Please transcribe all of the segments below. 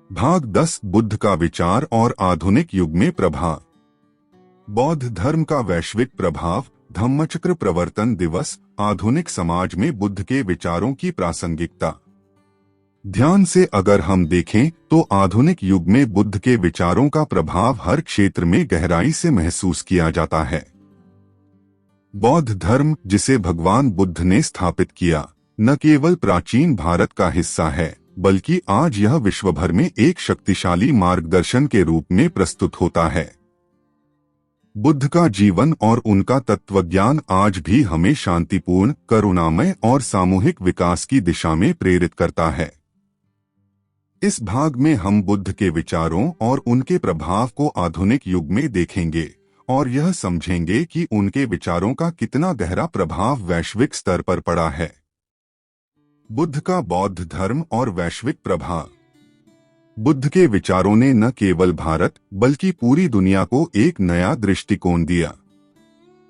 भाग 10 बुद्ध का विचार और आधुनिक युग में प्रभाव। बौद्ध धर्म का वैश्विक प्रभाव। धम्मचक्र प्रवर्तन दिवस। आधुनिक समाज में बुद्ध के विचारों की प्रासंगिकता। ध्यान से अगर हम देखें तो आधुनिक युग में बुद्ध के विचारों का प्रभाव हर क्षेत्र में गहराई से महसूस किया जाता है। बौद्ध धर्म, जिसे भगवान बुद्ध ने स्थापित किया, न केवल प्राचीन भारत का हिस्सा है, बल्कि आज यह विश्व भर में एक शक्तिशाली मार्गदर्शन के रूप में प्रस्तुत होता है। बुद्ध का जीवन और उनका तत्वज्ञान आज भी हमें शांतिपूर्ण, करुणामय और सामूहिक विकास की दिशा में प्रेरित करता है। इस भाग में हम बुद्ध के विचारों और उनके प्रभाव को आधुनिक युग में देखेंगे और यह समझेंगे कि उनके विचारों का कितना गहरा प्रभाव वैश्विक स्तर पर पड़ा है। बुद्ध का बौद्ध धर्म और वैश्विक प्रभाव। बुद्ध के विचारों ने न केवल भारत बल्कि पूरी दुनिया को एक नया दृष्टिकोण दिया।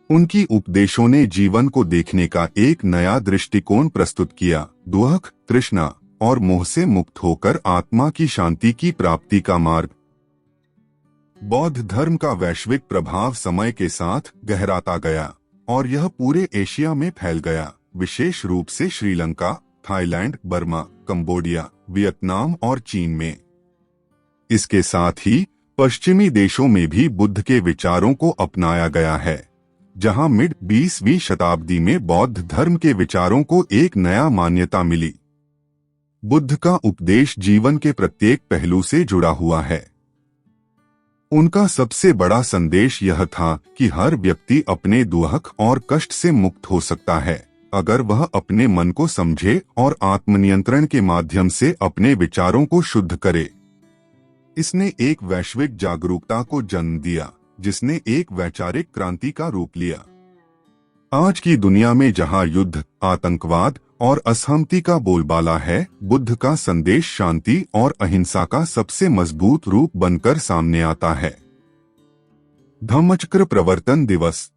उनकी उपदेशों ने जीवन को देखने का एक नया दृष्टिकोण प्रस्तुत किया, दुख, तृष्णा और मोह से मुक्त होकर आत्मा की शांति की प्राप्ति का मार्ग। बौद्ध धर्म का वैश्विक प्रभाव समय के साथ गहराता गया और यह पूरे एशिया में फैल गया, विशेष रूप से Sri Lanka, Thailand, Burma, Cambodia, Vietnam और चीन में। इसके साथ ही पश्चिमी देशों में भी बुद्ध के विचारों को अपनाया गया है, जहां मिड 20वीं शताब्दी में बौद्ध धर्म के विचारों को एक नया मान्यता मिली। बुद्ध का उपदेश जीवन के प्रत्येक पहलू से जुड़ा हुआ है। उनका सबसे बड़ा संदेश यह था कि हर व्यक्ति अपने दुख और कष्ट से मुक्त हो सकता है अगर वह अपने मन को समझे और आत्मनियंत्रण के माध्यम से अपने विचारों को शुद्ध करे। इसने एक वैश्विक जागरूकता को जन्म दिया, जिसने एक वैचारिक क्रांति का रूप लिया। आज की दुनिया में जहां युद्ध, आतंकवाद और असहमति का बोलबाला है, बुद्ध का संदेश शांति और अहिंसा का सबसे मजबूत रूप बनकर सामने आता है। धम्मचक्र प्रवर्तन दिवस।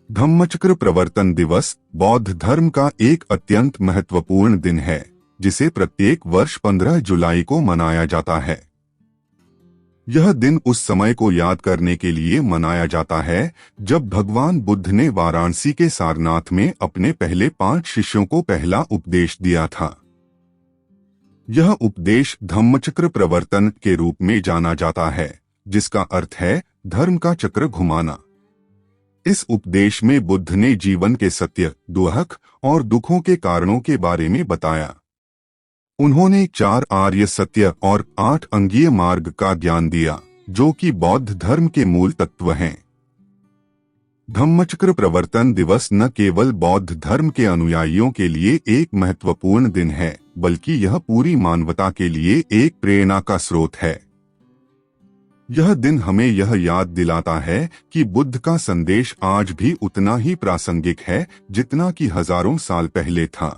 धम्मचक्र प्रवर्तन दिवस बौद्ध धर्म का एक अत्यंत महत्वपूर्ण दिन है, जिसे प्रत्येक वर्ष 15 जुलाई को मनाया जाता है। यह दिन उस समय को याद करने के लिए मनाया जाता है जब भगवान बुद्ध ने वाराणसी के सारनाथ में अपने पहले 5 शिष्यों को पहला उपदेश दिया था। यह उपदेश धम्मचक्र प्रवर्तन के रूप में जाना जाता है, जिसका अर्थ है धर्म का चक्र घुमाना। इस उपदेश में बुद्ध ने जीवन के सत्य, दुख और दुखों के कारणों के बारे में बताया। उन्होंने 4 आर्य सत्य और 8 अंगीय मार्ग का ज्ञान दिया, जो कि बौद्ध धर्म के मूल तत्व हैं। धम्मचक्र प्रवर्तन दिवस न केवल बौद्ध धर्म के अनुयायियों के लिए एक महत्वपूर्ण दिन है, बल्कि यह पूरी मानवता के लिए एक प्रेरणा का स्रोत है। यह दिन हमें यह याद दिलाता है कि बुद्ध का संदेश आज भी उतना ही प्रासंगिक है जितना कि हजारों साल पहले था।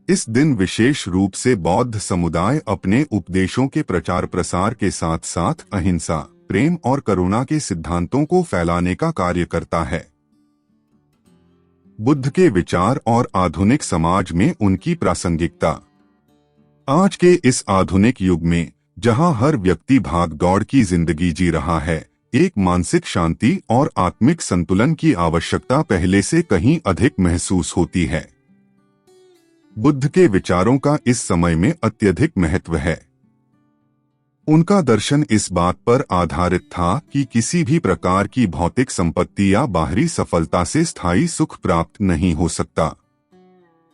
इस दिन विशेष रूप से बौद्ध समुदाय अपने उपदेशों के प्रचार प्रसार के साथ साथ अहिंसा, प्रेम और करुणा के सिद्धांतों को फैलाने का कार्य करता है। बुद्ध के विचार और आधुनिक समाज में उनकी प्रासंगिकता। आज के इस आधुनिक युग में जहां हर व्यक्ति भाग दौड़ की जिंदगी जी रहा है, एक मानसिक शांति और आत्मिक संतुलन की आवश्यकता पहले से कहीं अधिक महसूस होती है। बुद्ध के विचारों का इस समय में अत्यधिक महत्व है। उनका दर्शन इस बात पर आधारित था कि किसी भी प्रकार की भौतिक संपत्ति या बाहरी सफलता से स्थायी सुख प्राप्त नहीं हो सकता।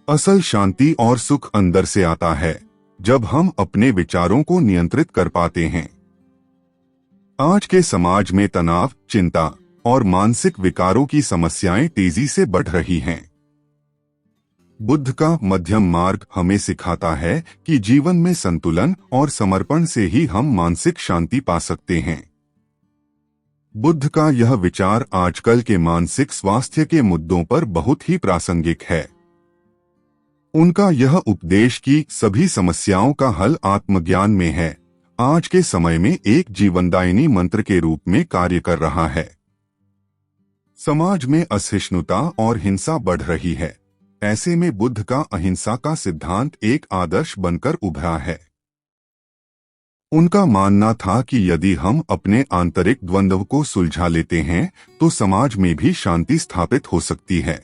असल शांति और सुख अंदर से आता है, जब हम अपने विचारों को नियंत्रित कर पाते हैं। आज के समाज में तनाव, चिंता और मानसिक विकारों की समस्याएं तेजी से बढ़ रही हैं। बुद्ध का मध्यम मार्ग हमें सिखाता है कि जीवन में संतुलन और समर्पण से ही हम मानसिक शांति पा सकते हैं। बुद्ध का यह विचार आजकल के मानसिक स्वास्थ्य के मुद्दों पर बहुत ही प्रासंगिक है। उनका यह उपदेश कि सभी समस्याओं का हल आत्मज्ञान में है, आज के समय में एक जीवनदायिनी मंत्र के रूप में कार्य कर रहा है। समाज में असहिष्णुता और हिंसा बढ़ रही है, ऐसे में बुद्ध का अहिंसा का सिद्धांत एक आदर्श बनकर उभरा है। उनका मानना था कि यदि हम अपने आंतरिक द्वंद्व को सुलझा लेते हैं तो समाज में भी शांति स्थापित हो सकती है।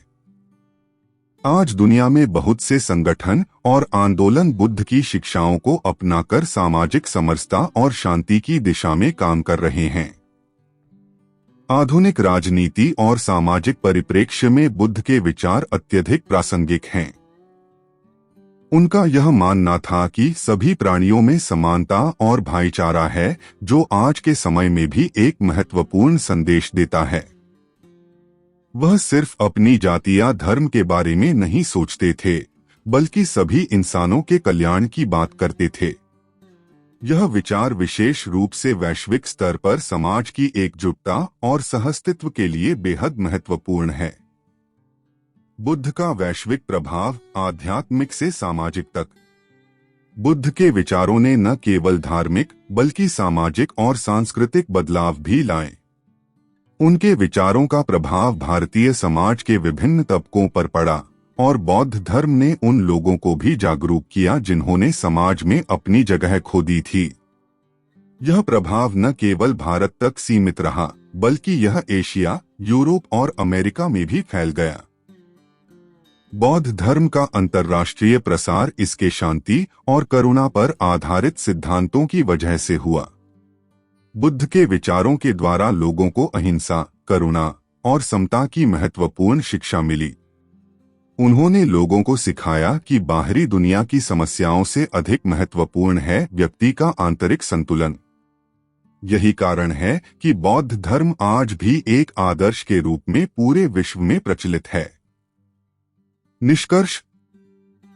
आज दुनिया में बहुत से संगठन और आंदोलन बुद्ध की शिक्षाओं को अपनाकर सामाजिक समरसता और शांति की दिशा में काम कर रहे हैं। आधुनिक राजनीति और सामाजिक परिप्रेक्ष्य में बुद्ध के विचार अत्यधिक प्रासंगिक हैं। उनका यह मानना था कि सभी प्राणियों में समानता और भाईचारा है, जो आज के समय में भी एक महत्वपूर्ण संदेश देता है। वह सिर्फ अपनी जाति या धर्म के बारे में नहीं सोचते थे, बल्कि सभी इंसानों के कल्याण की बात करते थे। यह विचार विशेष रूप से वैश्विक स्तर पर समाज की एकजुटता और सहअस्तित्व के लिए बेहद महत्वपूर्ण है। बुद्ध का वैश्विक प्रभाव आध्यात्मिक से सामाजिक तक। बुद्ध के विचारों ने न केवल धार्मिक बल्कि सामाजिक और सांस्कृतिक बदलाव भी लाए। उनके विचारों का प्रभाव भारतीय समाज के विभिन्न तबकों पर पड़ा और बौद्ध धर्म ने उन लोगों को भी जागरूक किया जिन्होंने समाज में अपनी जगह खो दी थी। यह प्रभाव न केवल भारत तक सीमित रहा, बल्कि यह एशिया, यूरोप और अमेरिका में भी फैल गया। बौद्ध धर्म का अंतर्राष्ट्रीय प्रसार इसके शांति और करुणा पर आधारित सिद्धांतों की वजह से हुआ। बुद्ध के विचारों के द्वारा लोगों को अहिंसा, करुणा और समता की महत्वपूर्ण शिक्षा मिली। उन्होंने लोगों को सिखाया कि बाहरी दुनिया की समस्याओं से अधिक महत्वपूर्ण है व्यक्ति का आंतरिक संतुलन। यही कारण है कि बौद्ध धर्म आज भी एक आदर्श के रूप में पूरे विश्व में प्रचलित है। निष्कर्ष: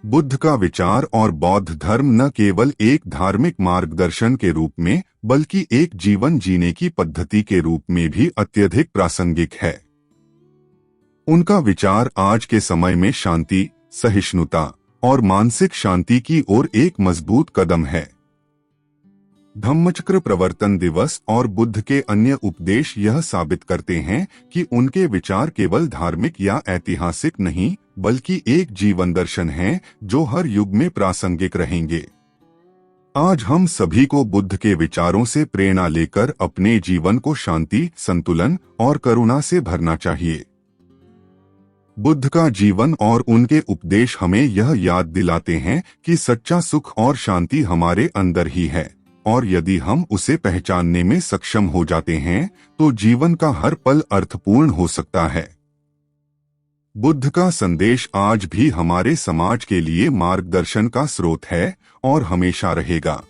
बुद्ध का विचार और बौद्ध धर्म न केवल एक धार्मिक मार्गदर्शन के रूप में, बल्कि एक जीवन जीने की पद्धति के रूप में भी अत्यधिक प्रासंगिक है। उनका विचार आज के समय में शांति, सहिष्णुता और मानसिक शांति की ओर एक मजबूत कदम है। धम्मचक्र प्रवर्तन दिवस और बुद्ध के अन्य उपदेश यह साबित करते हैं कि उनके विचार केवल धार्मिक या ऐतिहासिक नहीं, बल्कि एक जीवन दर्शन है जो हर युग में प्रासंगिक रहेंगे। आज हम सभी को बुद्ध के विचारों से प्रेरणा लेकर अपने जीवन को शांति, संतुलन और करुणा से भरना चाहिए। बुद्ध का जीवन और उनके उपदेश हमें यह याद दिलाते हैं कि सच्चा सुख और शांति हमारे अंदर ही है, और यदि हम उसे पहचानने में सक्षम हो जाते हैं तो जीवन का हर पल अर्थपूर्ण हो सकता है। बुद्ध का संदेश आज भी हमारे समाज के लिए मार्गदर्शन का स्रोत है और हमेशा रहेगा।